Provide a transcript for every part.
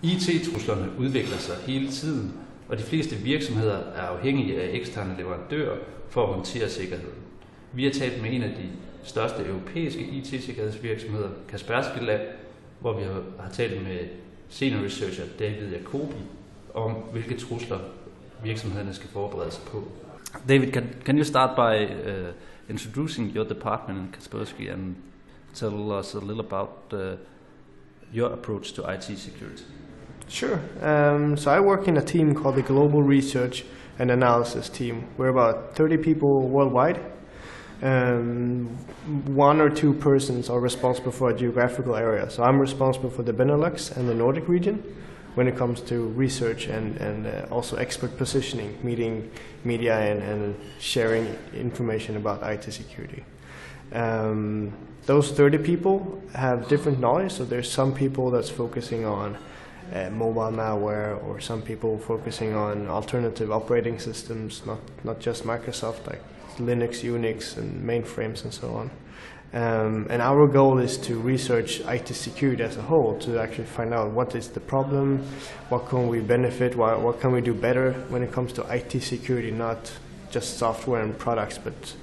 IT-truslerne udvikler sig hele tiden, og de fleste virksomheder er afhængige af eksterne leverandører for at håndtere sikkerheden. Vi har talt med en af de største europæiske IT-sikkerhedsvirksomheder, Kaspersky Lab, hvor vi har talt med senior researcher David Jacoby om, hvilke trusler virksomhederne skal forberede sig på. David, can you start by introducing your department in Kaspersky and tell us a little about your approach to IT security? Sure. So I work in a team called the Global Research and Analysis Team. We're about 30 people worldwide. One or two persons are responsible for a geographical area. So I'm responsible for the Benelux and the Nordic region when it comes to research and also expert positioning, meeting media and sharing information about IT security. Those 30 people have different knowledge. So there's some people that's focusing on mobile malware, or some people focusing on alternative operating systems, not just Microsoft, like Linux, Unix, and mainframes and so on. And our goal is to research IT security as a whole, to actually find out what is the problem, what can we benefit, what can we do better when it comes to IT security, not just software and products, but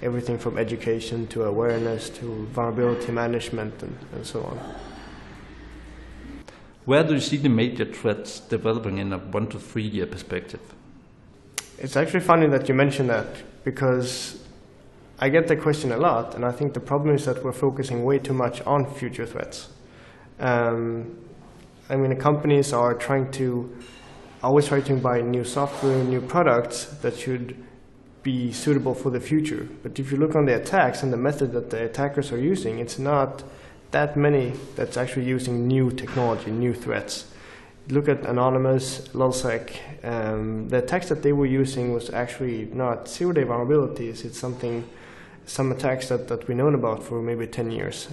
everything from education to awareness to vulnerability management and so on. Where do you see the major threats developing in a 1 to 3 year perspective? It's actually funny that you mention that, because I get the question a lot, and I think the problem is that we're focusing way too much on future threats. I mean, the companies are always trying to buy new software, new products that should be suitable for the future. But if you look on the attacks and the method that the attackers are using, it's not that many that's actually using new technology, new threats. Look at Anonymous, LulzSec. The attacks that they were using was actually not zero-day vulnerabilities. It's some attacks that we've known about for maybe 10 years.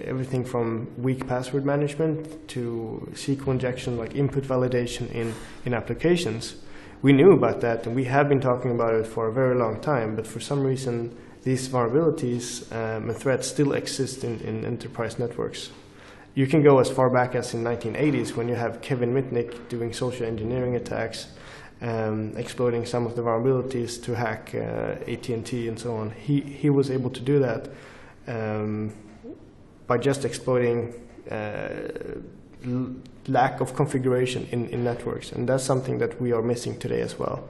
Everything from weak password management to SQL injection, like input validation in applications. We knew about that, and we have been talking about it for a very long time, but for some reason these vulnerabilities and threats still exist in enterprise networks. You can go as far back as in 1980s, when you have Kevin Mitnick doing social engineering attacks, exploiting some of the vulnerabilities to hack AT&T and so on. He was able to do that by just exploiting lack of configuration in networks, and that's something that we are missing today as well.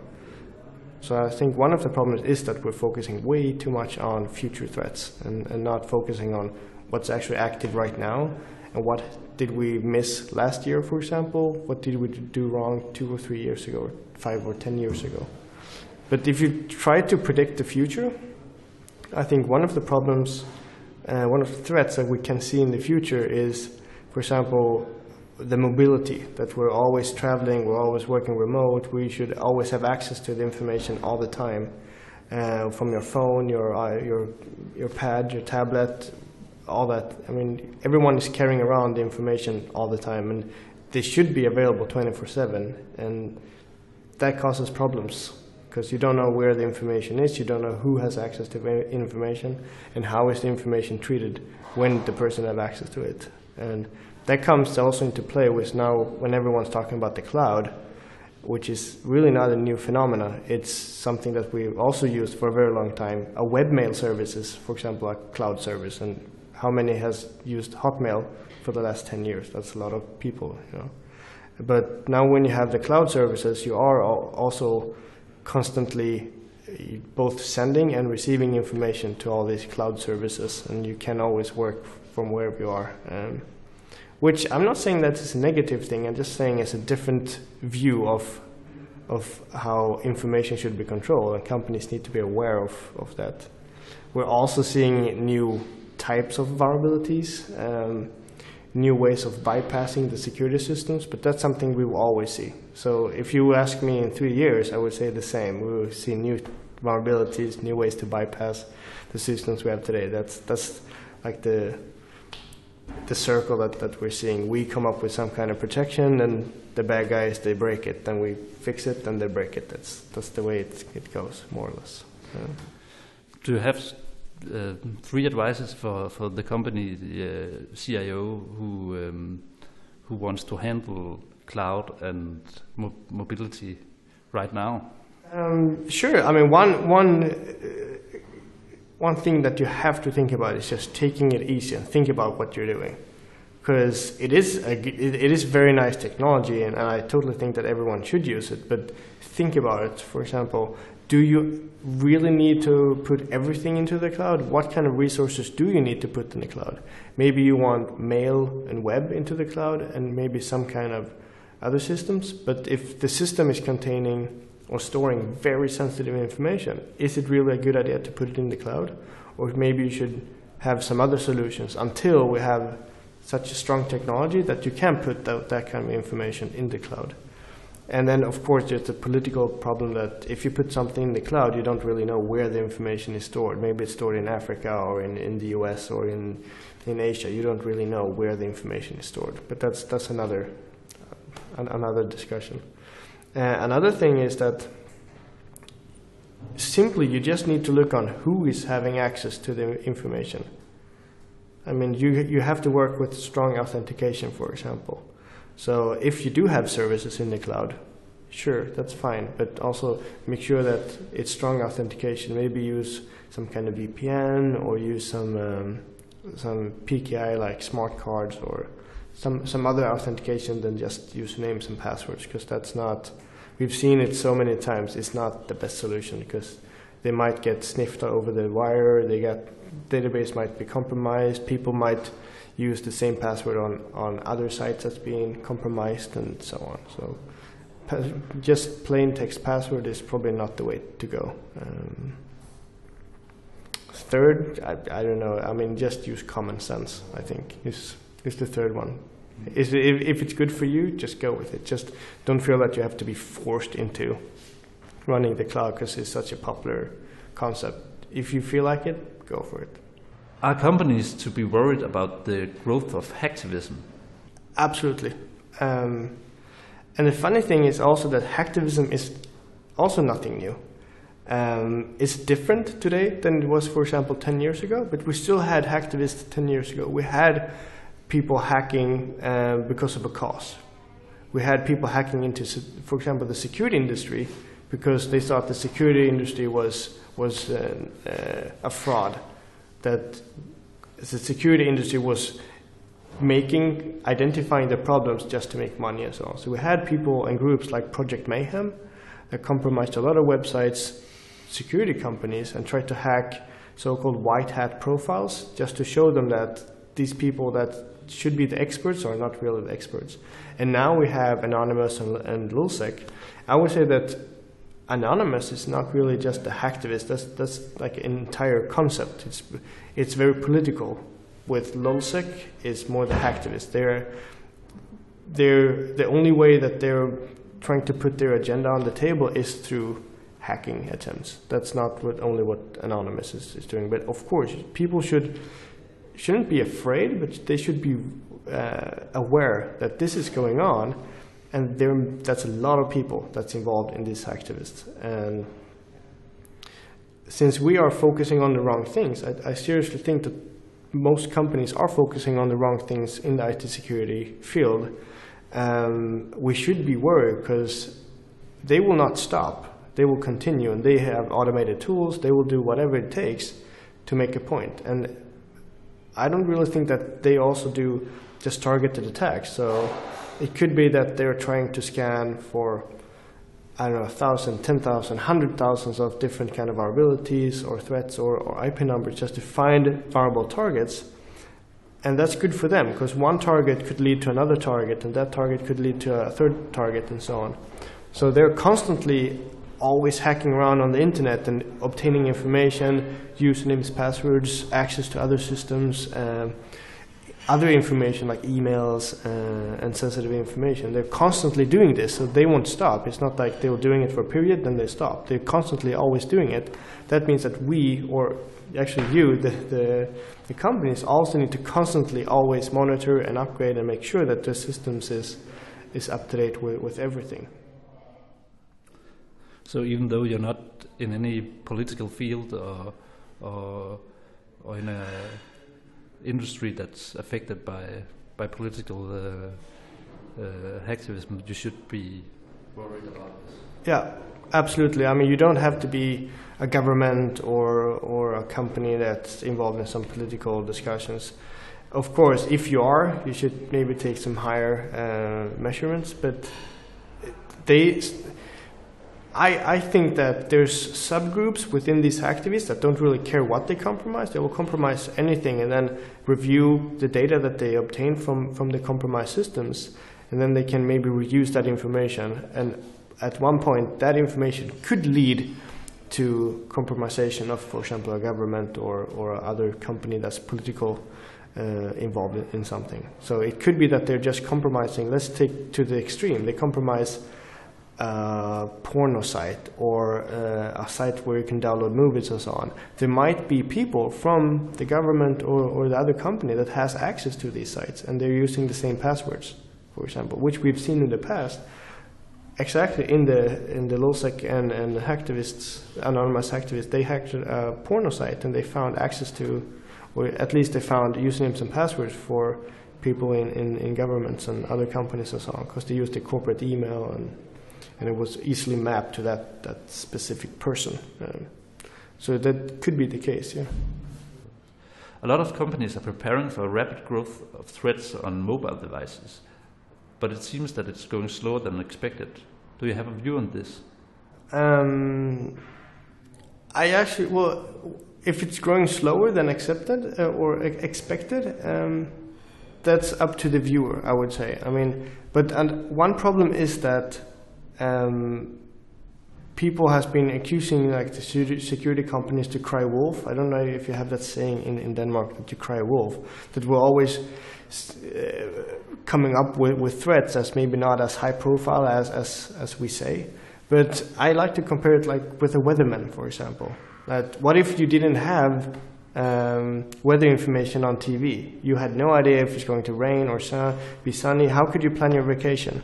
So I think one of the problems is that we're focusing way too much on future threats and not focusing on what's actually active right now, and what did we miss last year, for example? What did we do wrong 2 or 3 years ago, or 5 or 10 years ago? But if you try to predict the future, I think one of the problems, one of the threats that we can see in the future is, for example, the mobility, that we're always traveling, we're always working remote, we should always have access to the information all the time, from your phone, your pad, your tablet, all that. I mean, everyone is carrying around the information all the time, and they should be available 24/7, and that causes problems, because you don't know where the information is, you don't know who has access to the information, and how is the information treated when the person has access to it. And that comes also into play with now when everyone's talking about the cloud, which is really not a new phenomena. It's something that we've also used for a very long time. A webmail service is, for example, a cloud service, and how many has used Hotmail for the last 10 years? That's a lot of people, you know. But now when you have the cloud services, you are also constantly both sending and receiving information to all these cloud services, and you can always work from wherever you are. Which I'm not saying that it's a negative thing, I'm just saying it's a different view of how information should be controlled, and companies need to be aware of that. We're also seeing new types of vulnerabilities, new ways of bypassing the security systems, but that's something we will always see. So if you ask me in 3 years, I would say the same. We will see new vulnerabilities, new ways to bypass the systems we have today. That's like the circle that we're seeing. We come up with some kind of protection, and the bad guys, they break it. Then we fix it, and they break it. That's the way it goes, more or less. Do you have 3 advices for the company CIO who wants to handle cloud and mobility right now? Sure. I mean, one thing that you have to think about is just taking it easy and think about what you're doing, because it is very nice technology, and I totally think that everyone should use it. But think about it. For example, do you really need to put everything into the cloud? What kind of resources do you need to put in the cloud? Maybe you want mail and web into the cloud, and maybe some kind of other systems. But if the system is containing or storing very sensitive information, is it really a good idea to put it in the cloud? Or maybe you should have some other solutions until we have such a strong technology that you can put that kind of information in the cloud. And then, of course, there's the political problem that if you put something in the cloud, you don't really know where the information is stored. Maybe it's stored in Africa or in the US or in Asia. You don't really know where the information is stored. But that's another discussion. Another thing is that simply you just need to look on who is having access to the information. I mean, you have to work with strong authentication, for example. So if you do have services in the cloud, sure, that's fine, but also make sure that it's strong authentication. Maybe use some kind of VPN or use some PKI like smart cards or some other authentication than just usernames and passwords, because that's not, we've seen it so many times, it's not the best solution, because they might get sniffed over the wire, database might be compromised, people might use the same password on other sites that's being compromised, and so on. So just plain text password is probably not the way to go. Third, I don't know, I mean, just use common sense, I think, is the third one. If it's good for you, just go with it. Just don't feel that you have to be forced into running the cloud because it's such a popular concept. If you feel like it, go for it. Are companies to be worried about the growth of hacktivism? Absolutely. And the funny thing is also that hacktivism is also nothing new. It's different today than it was, for example, 10 years ago, but we still had hacktivists 10 years ago. We had people hacking because of a cause. We had people hacking into, for example, the security industry because they thought the security industry was a fraud, that the security industry was identifying the problems just to make money and so on. So we had people and groups like Project Mayhem that compromised a lot of websites, security companies, and tried to hack so-called white hat profiles just to show them that these people that should be the experts are not really the experts. And now we have Anonymous and Lulzsec. I would say that Anonymous is not really just a hacktivist. That's like an entire concept. It's very political. With Lulzsec is more the hacktivist. They're the only way that they're trying to put their agenda on the table is through hacking attempts. That's not only what Anonymous is doing. But of course, people shouldn't be afraid, but they should be aware that this is going on, and that's a lot of people that's involved in these activists. And since we are focusing on the wrong things, I seriously think that most companies are focusing on the wrong things in the IT security field. We should be worried because they will not stop. They will continue, and they have automated tools. They will do whatever it takes to make a point. And I don't really think that they also do just targeted attacks. So it could be that they're trying to scan for, I don't know, 1,000, 10,000, 100,000 of different kind of vulnerabilities or threats or IP numbers just to find vulnerable targets. And that's good for them, because one target could lead to another target, and that target could lead to a third target, and so on. So they're constantly always hacking around on the internet and obtaining information, usernames, passwords, access to other systems, other information like emails and sensitive information. They're constantly doing this, so they won't stop. It's not like they were doing it for a period, then they stop. They're constantly always doing it. That means that we, or actually you, the companies, also need to constantly always monitor and upgrade and make sure that the systems is up to date with everything. So even though you're not in any political field or in a industry that's affected by political hacktivism, you should be worried about this. Yeah, absolutely. I mean, you don't have to be a government or a company that's involved in some political discussions. Of course, if you are, you should maybe take some higher measurements, but I think that there's subgroups within these activists that don't really care what they compromise. They will compromise anything and then review the data that they obtain from the compromised systems, and then they can maybe reuse that information. And at one point, that information could lead to compromisation of, for example, a government or other company that's political involved in something. So it could be that they're just compromising. Let's take to the extreme. They compromise a porno site or a site where you can download movies and so on. There might be people from the government or the other company that has access to these sites, and they're using the same passwords, for example, which we've seen in the past. Exactly in the LulzSec and hacktivists, anonymous hacktivists, they hacked a porno site and they found access to, or at least they found usernames and passwords for people in governments and other companies and so on, because they used a corporate email and it was easily mapped to that specific person. So that could be the case, yeah. A lot of companies are preparing for a rapid growth of threats on mobile devices, but it seems that it's going slower than expected. Do you have a view on this? Well, if it's growing slower than accepted or expected, that's up to the viewer, I would say. I mean, and one problem is that people has been accusing like the security companies to cry wolf. I don't know if you have that saying in Denmark, that you cry wolf, that we're always coming up with threats that's maybe not as high profile as we say. But I like to compare it like with a weatherman, for example. That what if you didn't have weather information on TV? You had no idea if it's going to rain or be sunny. How could you plan your vacation?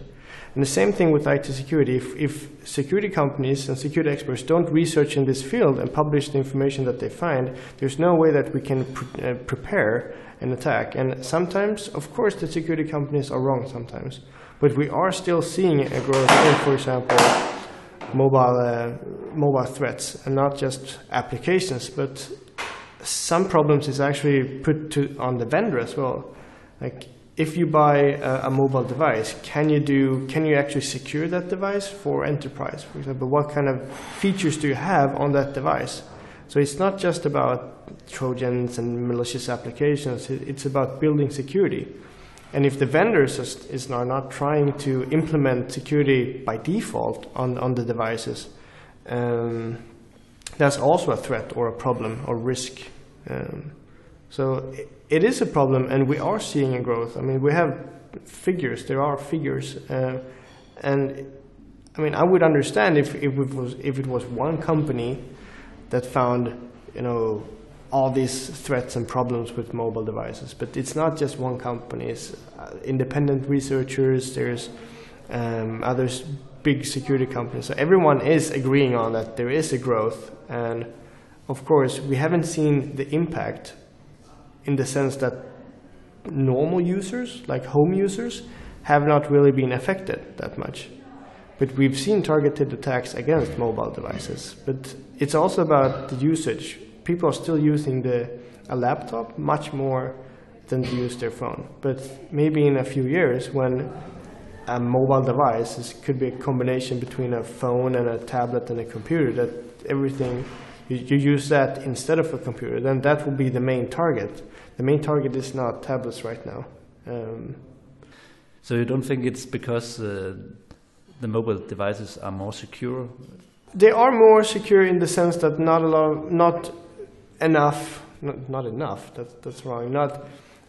And the same thing with IT security. If security companies and security experts don't research in this field and publish the information that they find, there's no way that we can prepare an attack. And sometimes, of course, the security companies are wrong sometimes. But we are still seeing a growth in, for example, mobile threats, and not just applications, but some problems is actually put on the vendor as well. Like, if you buy a mobile device, can you actually secure that device for enterprise, for example? What kind of features do you have on that device? So it's not just about Trojans and malicious applications, it's about building security. And if the vendors are not trying to implement security by default on the devices, that's also a threat or a problem or risk. So it is a problem, and we are seeing a growth. I mean, we have figures. There are figures, and I mean, I would understand if it was one company that found, all these threats and problems with mobile devices. But it's not just one company. It's independent researchers. There's other big security companies. So everyone is agreeing on that there is a growth, and of course, we haven't seen the impact in the sense that normal users, like home users, have not really been affected that much. But we've seen targeted attacks against mobile devices. But it's also about the usage. People are still using a laptop much more than they use their phone. But maybe in a few years, when a mobile device could be a combination between a phone and a tablet and a computer, that everything, you use that instead of a computer, then that will be the main target. The main target is not tablets right now. So you don't think it's because the mobile devices are more secure? They are more secure in the sense that not enough, that's wrong.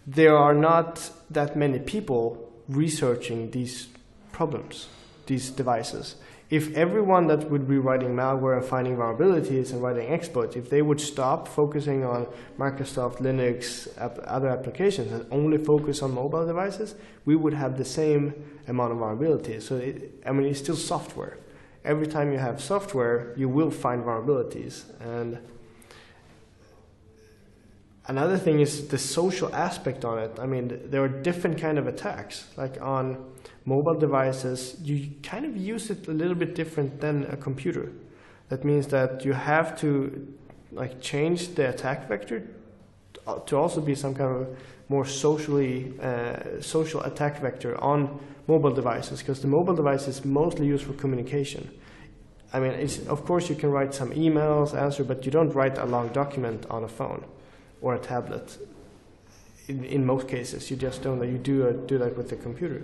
There are not that many people researching these problems, these devices. If everyone that would be writing malware and finding vulnerabilities and writing exploits, if they would stop focusing on Microsoft, Linux, other applications, and only focus on mobile devices, we would have the same amount of vulnerabilities. So, it's still software. Every time you have software, you will find vulnerabilities. And another thing is the social aspect on it. I mean, there are different kind of attacks. Like on mobile devices, you kind of use it a little bit different than a computer. That means that you have to like change the attack vector to also be some kind of more social attack vector on mobile devices, because the mobile device is mostly used for communication. I mean, of course you can write some emails, answer, but you don't write a long document on a phone or a tablet. In most cases, you just don't. You do that with the computer.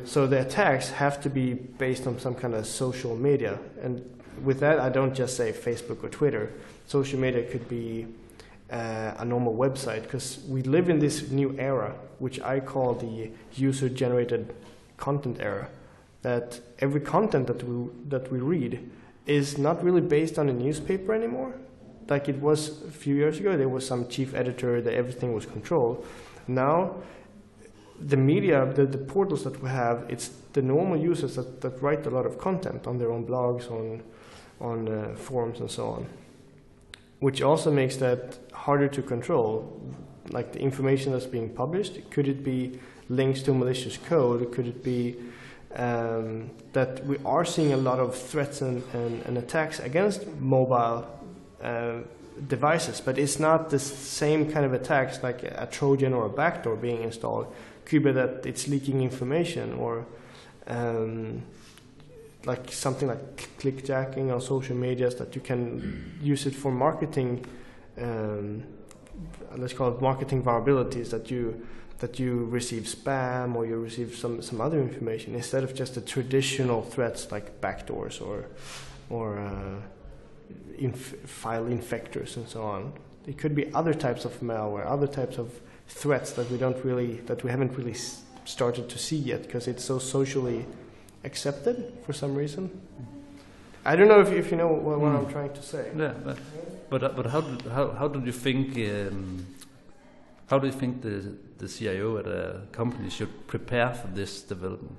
So the attacks have to be based on some kind of social media. And with that, I don't just say Facebook or Twitter. Social media could be a normal website, because we live in this new era, which I call the user-generated content era. That every content that we read is not really based on a newspaper anymore. Like it was a few years ago, there was some chief editor that everything was controlled. Now, the media, the portals that we have, it's the normal users that write a lot of content on their own blogs, on forums and so on, which also makes that harder to control. Like the information that's being published, could it be links to malicious code? Could it be that we are seeing a lot of threats and attacks against mobile devices, but it's not the same kind of attacks like a Trojan or a backdoor being installed. Could be that it's leaking information, or like something like clickjacking on social medias, that you can use it for marketing, let's call it marketing vulnerabilities, that you receive spam or you receive some other information instead of just the traditional threats like backdoors or file infectors and so on. It could be other types of malware, other types of threats that we haven't really started to see yet, because it's so socially accepted for some reason. I don't know if you know what I'm trying to say. Yeah, but how do you think the CIO at a company should prepare for this development?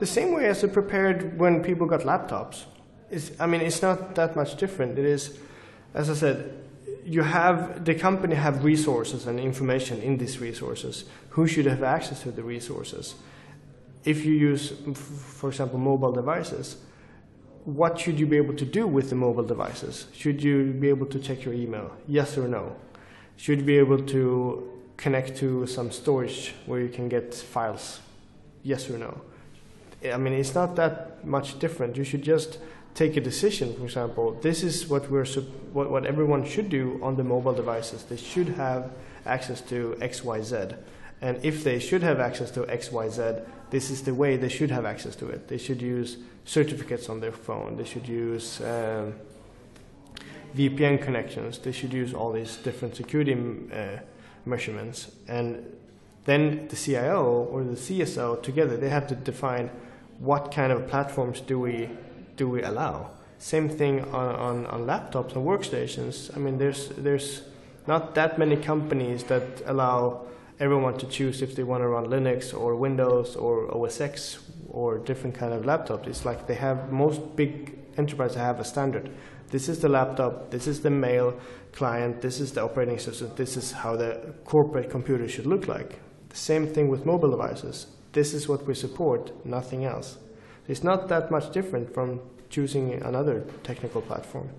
The same way as they prepared when people got laptops. It's not that much different. It is, as I said, the company have resources and information in these resources. Who should have access to the resources? If you use, for example, mobile devices, what should you be able to do with the mobile devices? Should you be able to check your email? Yes or no? Should you be able to connect to some storage where you can get files? Yes or no? I mean, it's not that much different. You should just take a decision. For example, this is what everyone should do on the mobile devices. They should have access to X, Y, Z. And if they should have access to X, Y, Z, this is the way they should have access to it. They should use certificates on their phone. They should use VPN connections. They should use all these different security measurements. And then the CIO or the CSO together, they have to define what kind of platforms do we allow. Same thing on laptops and workstations. I mean, there's not that many companies that allow everyone to choose if they want to run Linux or Windows or OS X or different kind of laptops. It's like they have, most big enterprises have a standard. This is the laptop, this is the mail client, this is the operating system, this is how the corporate computer should look like. The same thing with mobile devices. This is what we support, nothing else. It's not that much different from choosing another technical platform.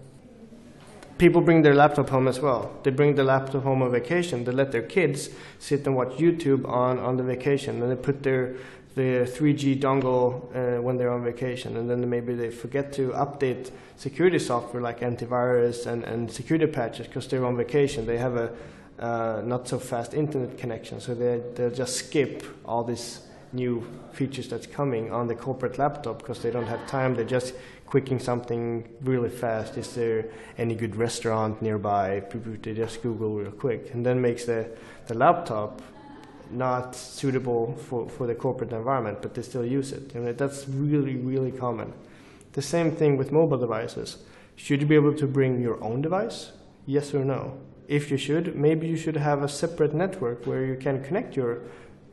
People bring their laptop home as well. They bring the laptop home on vacation. They let their kids sit and watch YouTube on the vacation, and they put their 3G dongle when they're on vacation, and then maybe they forget to update security software like antivirus and security patches because they're on vacation. They have a not so fast internet connection, so they'll just skip all these new features that's coming on the corporate laptop because they don't have time. They're just quicking something really fast. Is there any good restaurant nearby? They just Google real quick, and then makes the laptop not suitable for the corporate environment, but they still use it. And that's really, really common. The same thing with mobile devices. Should you be able to bring your own device? Yes or no? If you should, maybe you should have a separate network where you can connect your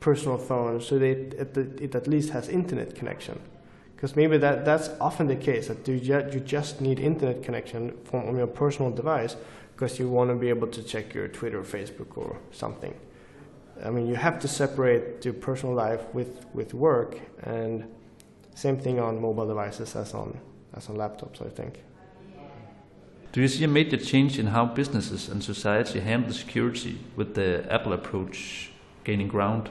personal phone so that it at least has internet connection. Because maybe that's often the case, that you just need internet connection from your personal device because you want to be able to check your Twitter or Facebook or something. I mean, you have to separate your personal life with work, and same thing on mobile devices as on laptops, I think. Do you see a major change in how businesses and society handle security with the Apple approach gaining ground?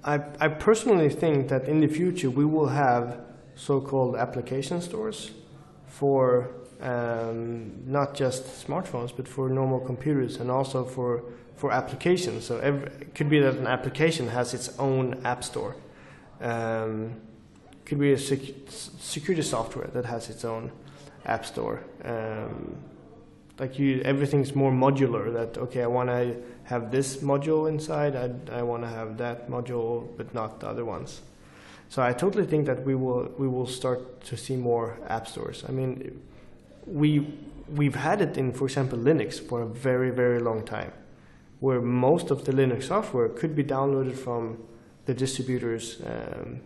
I personally think that in the future we will have so-called application stores for not just smartphones, but for normal computers, and also for applications. So it could be that an application has its own app store. Could be a security software that has its own app store. Everything's more modular. That okay, I want to have this module inside. I want to have that module, but not the other ones. So I totally think that we will start to see more app stores. I mean, we've had it in, for example, Linux for a very, very long time, where most of the Linux software could be downloaded from the distributor's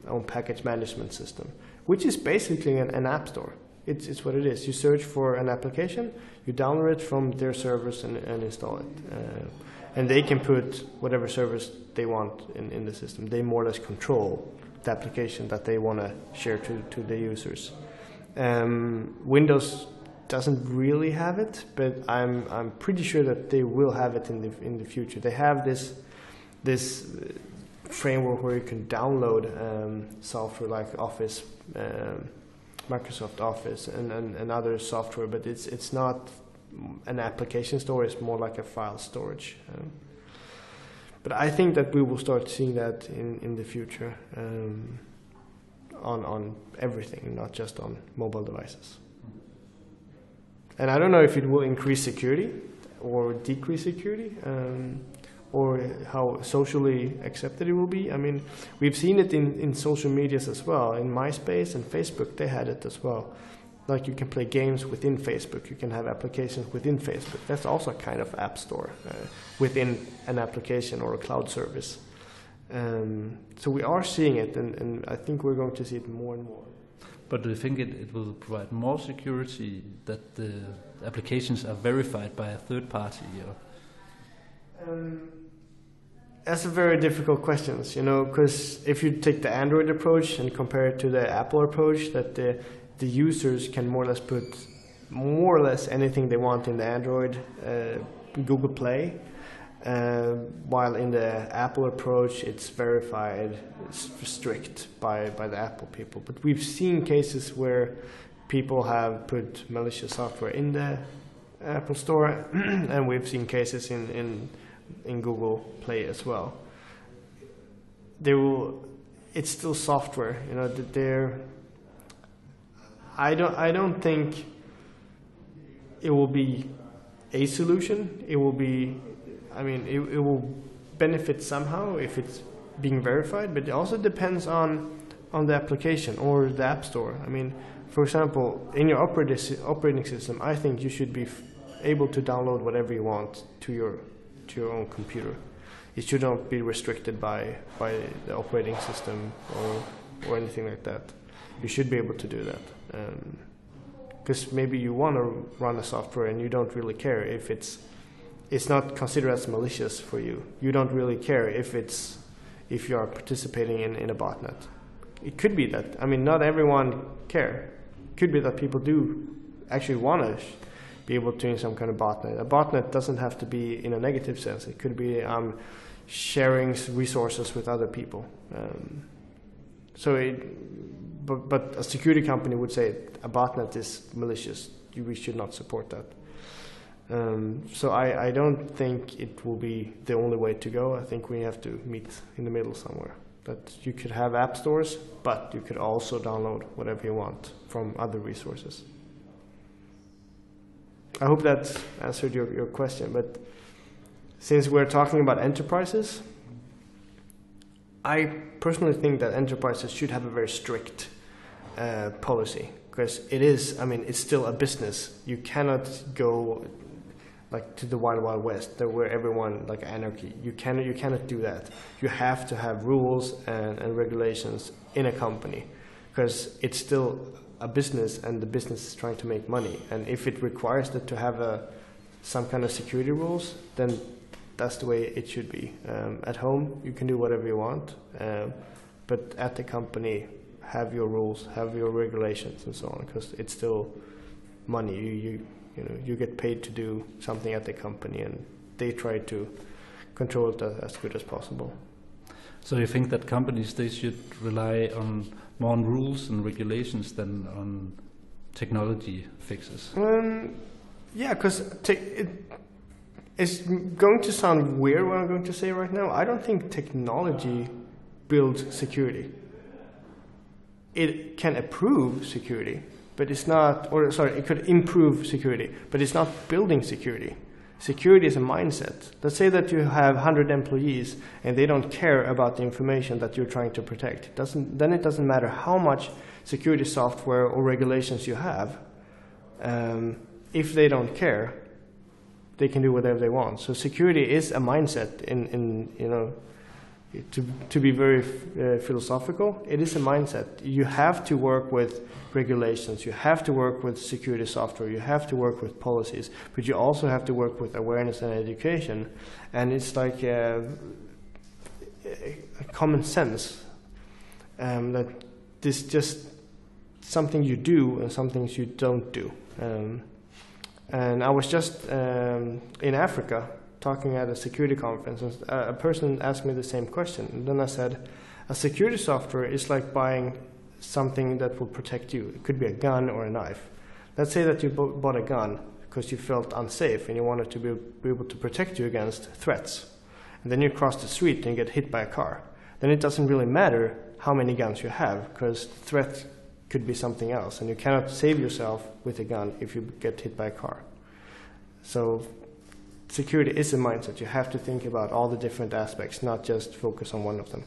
own package management system, which is basically an app store. It's what it is. You search for an application, you download it from their servers and install it. And they can put whatever service they want in the system. They more or less control the application that they want to share to the users. Windows doesn't really have it, but I'm pretty sure that they will have it in the future. They have this framework where you can download software like Office, Microsoft Office, and other software, but it's not an application store. It's more like a file storage. But I think that we will start seeing that in the future on everything, not just on mobile devices. And I don't know if it will increase security or decrease security, or how socially accepted it will be. I mean, we've seen it in social medias as well. In MySpace and Facebook, they had it as well. Like you can play games within Facebook. You can have applications within Facebook. That's also a kind of app store within an application or a cloud service. So we are seeing it, and I think we're going to see it more and more. But do you think it will provide more security that the applications are verified by a third party? That's a very difficult question, because if you take the Android approach and compare it to the Apple approach, that the users can more or less put more or less anything they want in the Android Google Play, while in the Apple approach it's verified, it's strict by the Apple people. But we've seen cases where people have put malicious software in the Apple Store, and we've seen cases in Google Play as well. It's still software, I don't think it will be a solution. It will be, it will benefit somehow if it's being verified, but it also depends on the application or the App Store. For example, in your operating system, I think you should be able to download whatever you want to your own computer. It should not be restricted by the operating system or anything like that. You should be able to do that. Because maybe you want to run a software and you don't really care if it's not considered as malicious for you. You don't really care if you are participating in a botnet. It could be that. Not everyone care. It could be that people do actually want to be able to use some kind of botnet. A botnet doesn't have to be in a negative sense. It could be sharing resources with other people. But a security company would say a botnet is malicious. We should not support that. So I don't think it will be the only way to go. I think we have to meet in the middle somewhere. That you could have app stores, but you could also download whatever you want from other resources. I hope that answered your question. But since we're talking about enterprises, I personally think that enterprises should have a very strict policy, because it's still a business. You cannot go to the Wild West, where everyone anarchy. You cannot do that. You have to have rules and regulations in a company, because it's still a business, and the business is trying to make money. And if it requires that to have some kind of security rules, then that's the way it should be. At home, you can do whatever you want, but at the company, have your rules, have your regulations, and so on, because it's still money. You get paid to do something at the company, and they try to control it as good as possible. So you think that companies, they should rely more on rules and regulations than on technology fixes? Yeah, because it's going to sound weird what I'm going to say right now. I don't think technology builds security. It can improve security, but it's not, or sorry, it could improve security, but it's not building security. Security is a mindset. Let's say that you have 100 employees and they don't care about the information that you're trying to protect. Then it doesn't matter how much security software or regulations you have. If they don't care, they can do whatever they want. So security is a mindset. To be very philosophical, it is a mindset. You have to work with regulations, you have to work with security software, you have to work with policies, but you also have to work with awareness and education. And it's like a common sense that this just something you do and some things you don't do. And I was just in Africa talking at a security conference, and a person asked me the same question. And then I said, a security software is like buying something that will protect you. It could be a gun or a knife. Let's say that you bought a gun because you felt unsafe and you wanted to be able to protect you against threats. And then you cross the street and get hit by a car. Then it doesn't really matter how many guns you have, because threat could be something else, and you cannot save yourself with a gun if you get hit by a car. So security is a mindset. You have to think about all the different aspects, not just focus on one of them.